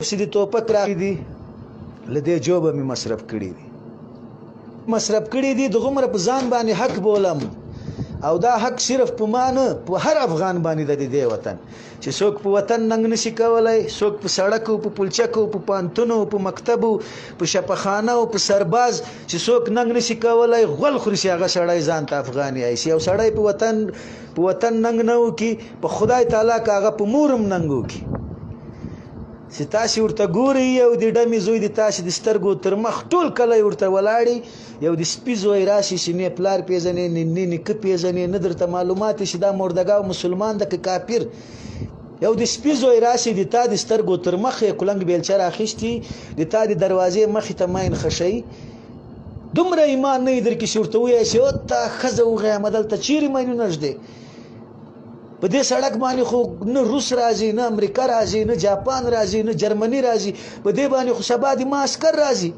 چې د توپک راغلي دي له دې جوبه مې مصرف کړي دي د غومره په ځان باندې حق بولم او دا حق صرف په ما نه په هر افغان باندې د دې وطن چې څوک په وطن ننګ نشي کولی څوک په سړکو په پلچکو په پانتونو په مکتبو په شپخانه او په سرباز چې څوک ننګ نشي کولی غول خوري چې هغه سړی ځان ته افغان ایسي او سړی په وطن ننګ نه وکړي په خدای تعالی که هغه په مور هم ننګ وکړي چې تاسې ورته ګورئ یو د ډمې زوی د تاسې د سترګو تر مخ ټول کلی ورته ولاړي یو د سپي زوی راشي چې نه پلار پیژنې نه نیکه پیژنې نه درته معلومات شي دا مردګا مسلمان ده که کافر یو د سپي زوی راشي د تا د سترګو تر مخ یې کلنګ بیلچه راخیستي د تا د دروازې مخې ته ماین خشوي دومره ایمان نه یې درکې چې ورته ووایي چې تا ښځه وغیمه دلته چیرې ماینونه ږدې په دې سړک باندې خو نه روس راځي نه امریکا راځي نه جاپان راځي نه جرمني راځي په دې باندې خو سبا د ما عسکر راځي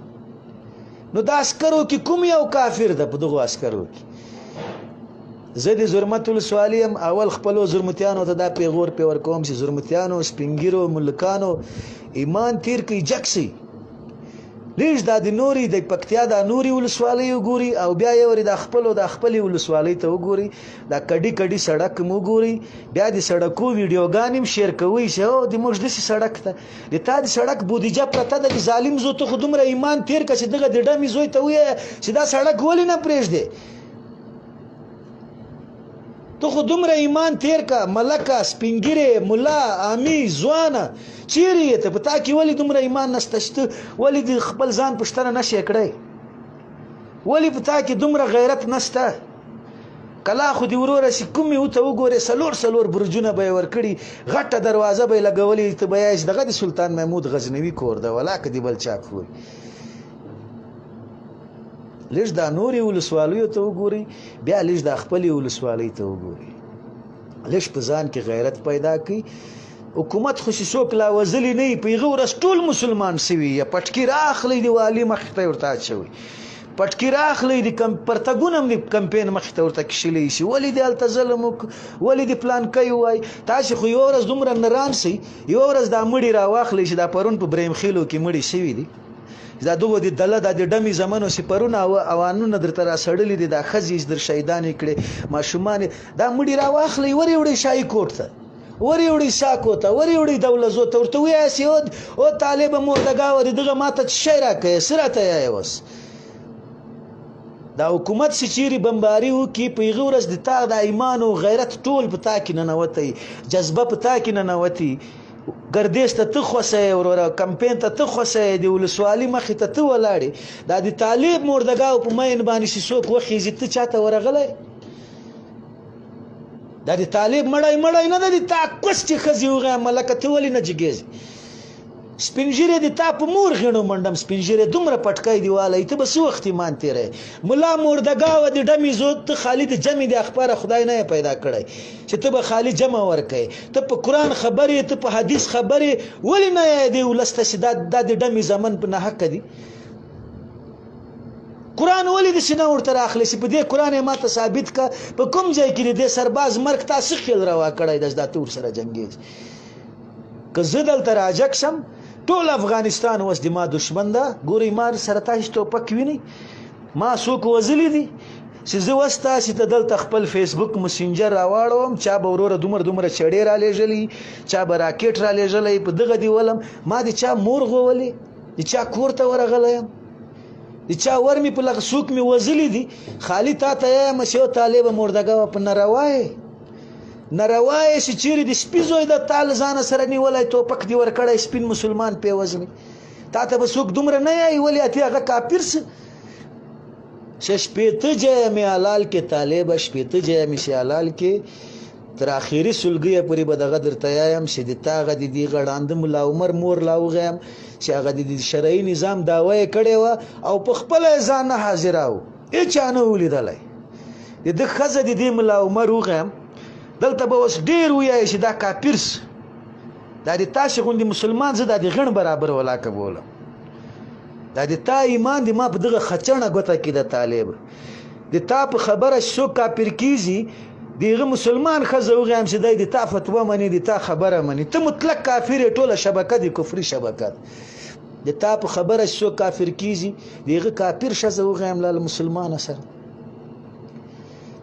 نو دا عسکرو کې کوم یو کافر ده په دغو عسکرو کې زه د زرمت ولسوالي یم اول خپلو زرمتیانو ته دا پیغور پې ورکوم چې زرمتیانو سپینګیرو ملکانو ایمان تیر کړئ جګ شئ لیش دا د نوري د پکتیا د نوري ولسوالۍ وګوري او بیا یې ورې د خپلې ولسوالۍ ته وګوري دا کډي سړک مو ګوري بیا د سړکو ویډیوګانې هم شیر کوئ چې او د موږ داسې سړک ته د تا د سړک بودیجه پرته ده د ظالم زوی ته خو دومره ایمان تیر کړه چې دغه د ډمې زوی ته ووایه چې دا سړک ولې نه پرېږدې تو خو دومره ایمان تیر کا ملکه سپینګیره ملا عامي ځوانه چیرې یې ته په تا کې ولې دومره ایمان نشته چې ولې د خپل ځان پوښتنه نشې کړی ولې په تا کې دومره غیرت نشته کلا خو دې وروره چې کومې ورته وګورې څلور برجونه به یې ورکړي غټه دروازه به یې لګولې ته به یې دغه د سلطان محمود غزنوي کور ده ولا که دې بل چا کور لږ دا نورې ولسوالیو ته وګورئ بیا لږ دا خپلې ولسوالۍ ته وګورئ لږ په ځان کې غیرت پیدا کړئ حکومت خو چې څوک لا وزلي نه وي په هغه ورځ ټول مسلمان سوي یا پټکي راخلی د والي مخې ته ورته اچوي پټکي راخلی د پرتګونه هم د کمپین مخې ته ورته کښلی شي ولې دې هلته ظلم ولې دې پلانکی ووایي تاسې خو یوه ورځ دومره نران سئ یوه ورځ دا مړي راواخلی چې دا پرون په بریم خیلو کې مړي شوي دي دا دغه د دله د ډمې زمانو سپرونه اوانونه درته را سړلې دي دا ښځې در شهیدانې کړې ماشومان دا مړي راواخلی ورې وړئ شاهي کوټ ته ورې وړئ ساکو ته ورې وړئ دولزو ته ورته ووایاست او طالبه مردګاوه د دغه ماته څه شی راکوې څه راته یایې اوس دا حکومت چې چیرې بمباري وکړي په هغه ورځ د تا د ایمان او غیرت ټول په تا کې ننوتی جذبه په تا کې ننوتی ګردیز ته ته خوسه یې وروره کمپین ته ته خوسه یې د ولسوالي مخې ته ته ولاړې دا د طالب مردګاو په مین باندې چې څوک وخیږي ته چاته ورغلی دا د طالب مړی نه ده د تا کوس چې ښځې وغیمه لکه ته ولې نه جګېږي سپینږیری د تا په مور غېڼو منډم سپینږیری دومره پټکی دی والی ته به څه وخت ایمان تېری ملا مردګاوه د ډمې زو ته خالي د جمع د اخباره خدای نه یې پیدا کړی چې ته به خالي جمع ورکوې ته په قرآن خبرې ته په حدیث خبرې ولې نه یې دی ولس ته چې دا د ډمې زمن په ناحقه دي قرآن ولې داسې نه ورته راخلی چې په دې قرآن یې ماته ثابت که په کوم ځای کې د دې سرباز مرګ تا څه خیل روا کړی ده چې دا ته ورسره جنګېږي که زه دلته راجګ شم ټول افغانستان اوس د ما دشمن ده ګورئ ما سره تاسې ټوپک وینئ ما څوک وژلي دي چې زه اوس تاسې ته دلته خپل فیسبوک مسنجر راواړوم چا به وروره دومره چړې رالیږلي چا به راکټ رالیږلی په دغه دې ولم ما د چا مور غولې د چا کور ته ورغلی یم د چا ور مې په لغه څوک مې وژلي دي خالي تا ته یم چې یو طالبه مردګاوه په ناروا یې چې چیرې د سپي زوی د تا له ځانه سره نیولی توپک دې ورکړی سپین مسلمان پې وژني تا ته به څوک دومره نه یایي ولې اتې هغه کافر څه چې شپېته جایه مې حلال کې طالبه شپېته جایه مې چې حلال کې تر آخري سلګیه پورې به دغه درته یایم چې د تا هغه د دې غړانده ملا عمر مور لا وغیم چې هغه د شرعي نظام دعوه یې کړې وه او په خپله یې ځان نه حاضره و هېچا نه ولیدلی د ده ښځه د دې ملا عمر وغیم دلته به اوس ډېر ووایي چې دا کافر دا د تاسې غوندې مسلمان زه دا د غڼ برابر ولاکه بولم دا د تا ایمان د ما په دغه خچڼه ګوته کې د طالب د تا په خبره څوک کافر کیږي دیغه مسلمان ښځه وغوایم چې دی د تا فتوا مني د تا خبره مني ته مطلق کافر یې ټوله شبکه د کفري شبکه د تا په خبره چې څوک کافر کیږي دیغه کافر ښځه وغوایم لاله مسلمانه سره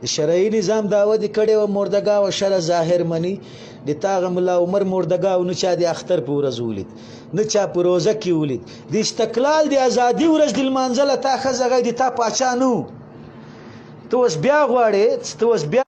د شرعي نظام دعوه دې کړې وه مردګا و شرع ظاهر مني د تا هغه ملا عمر مردګا او نه چا د اختر په ورځ ولید نه چا په روزه کې ولید د استقلال د ازادي ورځ د لمانځله تا ښځه غی د تا پاچا نه ته اوس بیا غواړې ته اوس بیا